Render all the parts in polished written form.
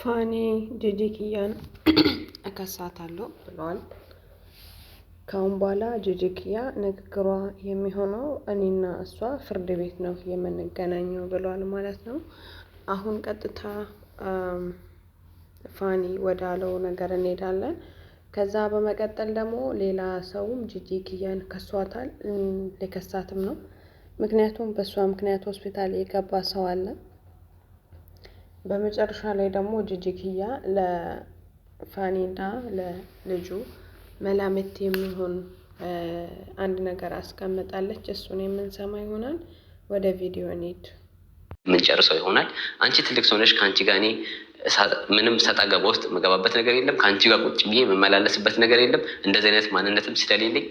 ፋኒ ጂጂኪያን እከሳታለሁ ብለዋል። ካሁን በኋላ ጂጂኪያ ንግግሯ የሚሆነው እኔና እሷ ፍርድ ቤት ነው የምንገናኘው ብለዋል ማለት ነው። አሁን ቀጥታ ፋኒ ወዳለው ነገር እንሄዳለን። ከዛ በመቀጠል ደግሞ ሌላ ሰውም ጂጂኪያን ከሷታል፣ ሊከሳትም ነው። ምክንያቱም በእሷ ምክንያት ሆስፒታል የገባ ሰው አለ። በመጨረሻ ላይ ደግሞ ጂጂኪያ ለፋኒና ለልጁ መላምት የሚሆን አንድ ነገር አስቀምጣለች። እሱን የምንሰማ ይሆናል። ወደ ቪዲዮ እንሂድ። የምንጨርሰው ይሆናል። አንቺ ትልቅ ሰው ነሽ። ከአንቺ ጋር እኔ ምንም ሰጣ ገባ ውስጥ የምገባበት ነገር የለም። ከአንቺ ጋር ቁጭ ብዬ የምመላለስበት ነገር የለም። እንደዚህ አይነት ማንነትም ስለሌለኝ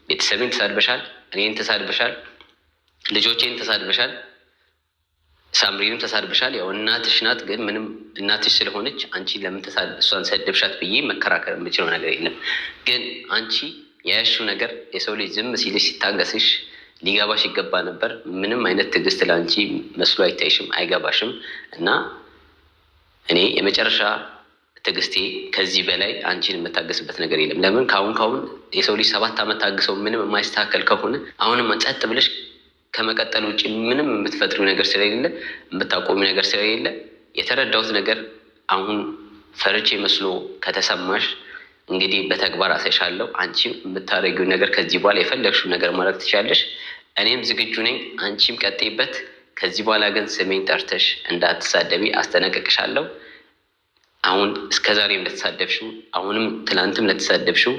ቤተሰብን ተሳድበሻል፣ እኔን ተሳድበሻል፣ ልጆቼን ተሳድበሻል፣ ሳምሪንም ተሳድበሻል። ያው እናትሽ ናት፣ ግን ምንም እናትሽ ስለሆነች አንቺ ለምን እሷን ሰደብሻት ብዬ መከራከር የምችለው ነገር የለም። ግን አንቺ የያዝሽው ነገር የሰው ልጅ ዝም ሲልሽ ሲታገስሽ ሊገባሽ ይገባ ነበር። ምንም አይነት ትዕግስት ለአንቺ መስሎ አይታይሽም፣ አይገባሽም። እና እኔ የመጨረሻ ትዕግስቴ ከዚህ በላይ አንቺን የምታገስበት ነገር የለም። ለምን ካሁን የሰው ልጅ 7 ዓመት ታግሰው ምንም የማይስተካከል ከሆነ አሁንም ጸጥ ብለሽ ከመቀጠል ውጭ ምንም የምትፈጥሪው ነገር ስለሌለ የምታቆሚ ነገር ስለሌለ የተረዳሁት ነገር አሁን ፈርቼ መስሎ ከተሰማሽ እንግዲህ በተግባር አሳይሻለሁ። አንቺም የምታደርጊው ነገር ከዚህ በኋላ የፈለግሽው ነገር ማድረግ ትችላለሽ። እኔም ዝግጁ ነኝ። አንቺም ቀጥይበት። ከዚህ በኋላ ግን ስሜን ጠርተሽ እንዳትሳደቢ አስጠነቅቅሻለሁ። አሁን እስከዛሬም ለተሳደብሽው፣ አሁንም ትናንትም ለተሳደብሽው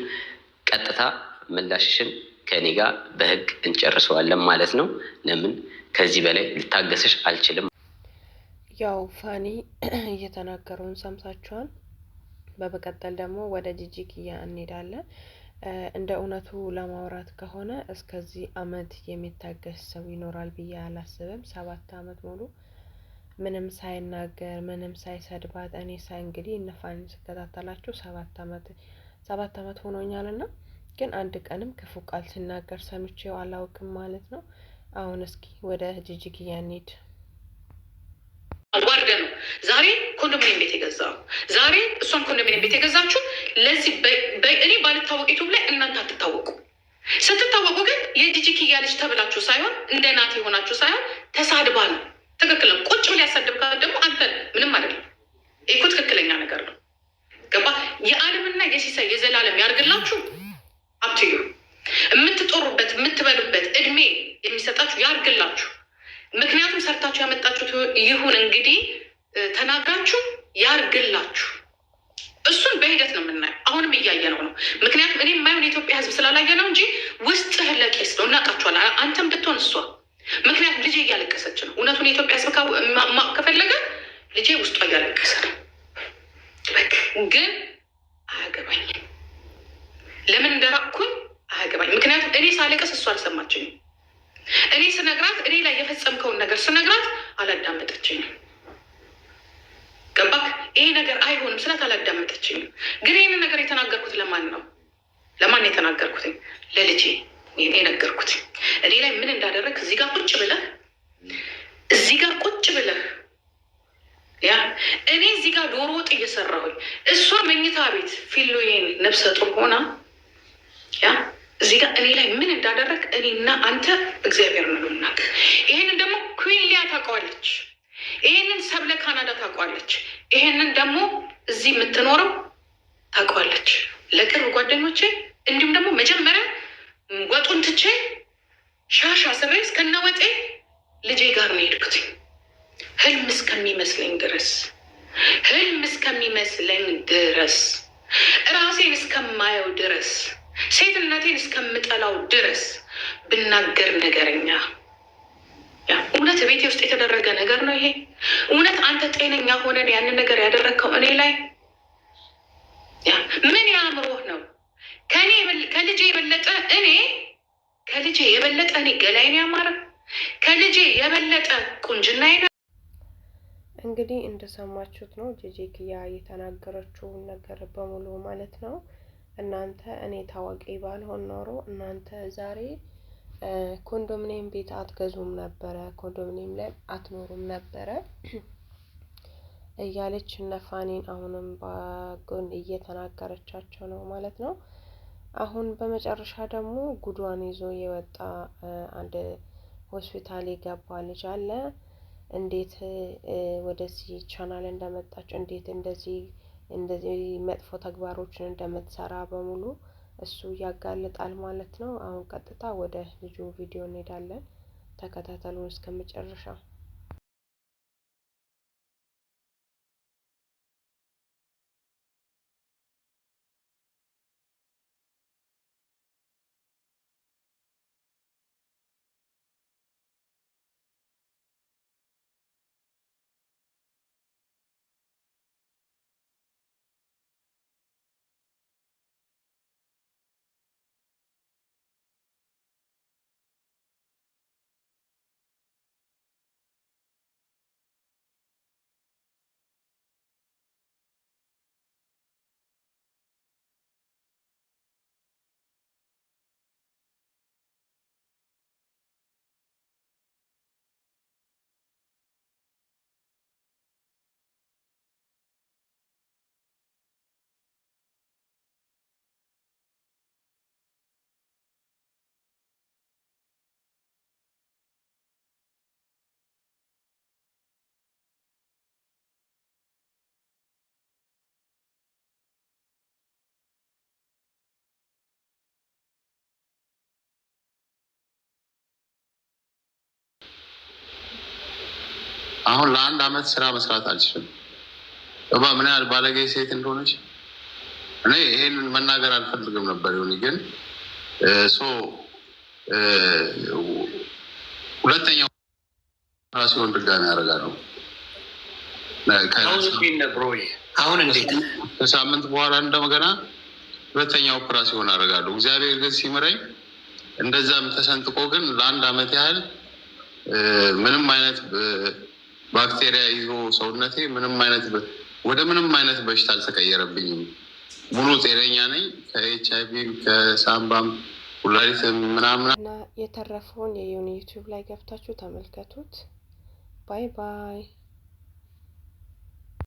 ቀጥታ ምላሽሽን ከኔ ጋር በህግ እንጨርሰዋለን ማለት ነው። ለምን ከዚህ በላይ ልታገስሽ አልችልም። ያው ፋኒ እየተናገረውን ሰምታችኋል። በመቀጠል ደግሞ ወደ ጂጂኪያ እንሄዳለን። እንደ እውነቱ ለማውራት ከሆነ እስከዚህ አመት የሚታገስ ሰው ይኖራል ብዬ አላስብም። 7 ዓመት ሙሉ ምንም ሳይናገር ምንም ሳይሰድባት እኔ እንግዲህ እነፋን ስከታተላችሁ 7 ዓመት ሆኖኛል እና ግን አንድ ቀንም ክፉ ቃል ሲናገር ሰምቼው አላውቅም ማለት ነው። አሁን እስኪ ወደ ጂጂኪያ እንሂድ። አዋርደ ነው ዛሬ ኮንዶሚኒየም ቤት የገዛው፣ ዛሬ እሷን ኮንዶሚኒየም ቤት የገዛችሁ ለዚህ እኔ ባልታወቅ ዩቱብ ላይ እናንተ አትታወቁ። ስትታወቁ ግን የጂጂኪያ ልጅ ተብላችሁ ሳይሆን እንደ ናት የሆናችሁ ሳይሆን ተሳድባ ነው። ትክክል ነው። ቁጭ ብላ ያሳድብካት ደግሞ አንተ ምንም አይደለም። ይሄ እኮ ትክክለኛ ነገር ነው። ገባ? የዓለምና የሲሳይ የዘላለም ያርግላችሁ። አብትዩ የምትጦሩበት የምትበሉበት እድሜ የሚሰጣችሁ ያርግላችሁ። ምክንያቱም ሰርታችሁ ያመጣችሁት ይሁን እንግዲህ ተናግራችሁ ያርግላችሁ። እሱን በሂደት ነው የምናየው። አሁንም እያየነው ነው። ምክንያቱም እኔ የማይሆን የኢትዮጵያ ሕዝብ ስላላየ ነው እንጂ ውስጥህ ለቄስ ነው። እናውቃችኋለን። አንተም ብትሆን እሷ። ምክንያቱም ልጄ እያለቀሰች ነው። እውነቱን የኢትዮጵያ ሕዝብ ከፈለገ ልጄ ውስጧ እያለቀሰ ነው። ግን አያገባኝም። ለምን እንደራቅኩኝ አያገባኝ። ምክንያቱም እኔ ሳለቀስ እሷ አልሰማችኝም። እኔ ስነግራት እኔ ላይ የፈጸምከውን ነገር ስነግራት አላዳመጠችኝም። ገባክ? ይሄ ነገር አይሆንም ስላት አላዳመጠችኝም። ግን ይህንን ነገር የተናገርኩት ለማን ነው? ለማን የተናገርኩትኝ? ለልጄ የነገርኩት። እኔ ላይ ምን እንዳደረግ እዚህ ጋር ቁጭ ብለህ ያ እኔ እዚህ ጋር ዶሮ ወጥ እየሰራሁኝ እሷ መኝታ ቤት ፊሎዬን ነብሰ ጡር ሆና ያ እዚህ ጋር እኔ ላይ ምን እንዳደረግ እኔና አንተ እግዚአብሔር ነው ልናቅ። ይሄንን ደግሞ ኩዊሊያ ታውቀዋለች። ይሄንን ሰብለ ካናዳ ታውቀዋለች። ይሄንን ደግሞ እዚህ የምትኖረው ታውቀዋለች። ለቅርብ ጓደኞቼ እንዲሁም ደግሞ መጀመሪያ ወጡን ትቼ ሻሻ ስሬ እስከነወጤ ልጄ ጋር ነው የሄድኩት። ህልም እስከሚመስለኝ ድረስ ራሴን እስከማየው ድረስ ሴትነቴን እስከምጠላው ድረስ ብናገር ነገረኛ። እውነት ቤቴ ውስጥ የተደረገ ነገር ነው ይሄ? እውነት አንተ ጤነኛ ሆነን ያንን ነገር ያደረግከው እኔ ላይ ምን ያምሮህ ነው? ከልጄ የበለጠ እኔ ገላይን ያማረ ከልጄ የበለጠ ቁንጅና እንግዲህ እንደሰማችሁት ነው ጂጂኪያ የተናገረችውን ነገር በሙሉ ማለት ነው። እናንተ እኔ ታዋቂ ባልሆን ኖሮ እናንተ ዛሬ ኮንዶሚኒየም ቤት አትገዙም ነበረ፣ ኮንዶሚኒየም ላይ አትኖሩም ነበረ። እያለች ነፋኒን አሁንም በጎን እየተናገረቻቸው ነው ማለት ነው። አሁን በመጨረሻ ደግሞ ጉዷን ይዞ የወጣ አንድ ሆስፒታል የገባ ልጅ አለ። እንዴት ወደዚህ ቻናል እንደመጣች እንዴት እንደዚህ መጥፎ ተግባሮችን እንደምትሰራ በሙሉ እሱ ያጋልጣል ማለት ነው። አሁን ቀጥታ ወደ ልጁ ቪዲዮ እንሄዳለን። ተከታተሉን እስከ መጨረሻ። አሁን ለአንድ አመት ስራ መስራት አልችልም። ምን ያህል ባለጌ ሴት እንደሆነች እኔ ይሄንን መናገር አልፈልግም ነበር። ይሁን ግን ሁለተኛው ራሴውን ድጋሚ ያደርጋሉ። አሁን እንዴት ከሳምንት በኋላ እንደገና ሁለተኛው ኦፕራሲዮን አደርጋለሁ። እግዚአብሔር ግን ሲምረኝ እንደዛም ተሰንጥቆ ግን ለአንድ አመት ያህል ምንም አይነት ባክቴሪያ ይዞ ሰውነቴ ወደ ምንም አይነት በሽታ አልተቀየረብኝም። ሙሉ ጤነኛ ነኝ። ከኤችአይቪ ከሳምባም ኩላሊትም ምናምን እና የተረፈውን የዩቲዩብ ላይ ገብታችሁ ተመልከቱት። ባይ ባይ።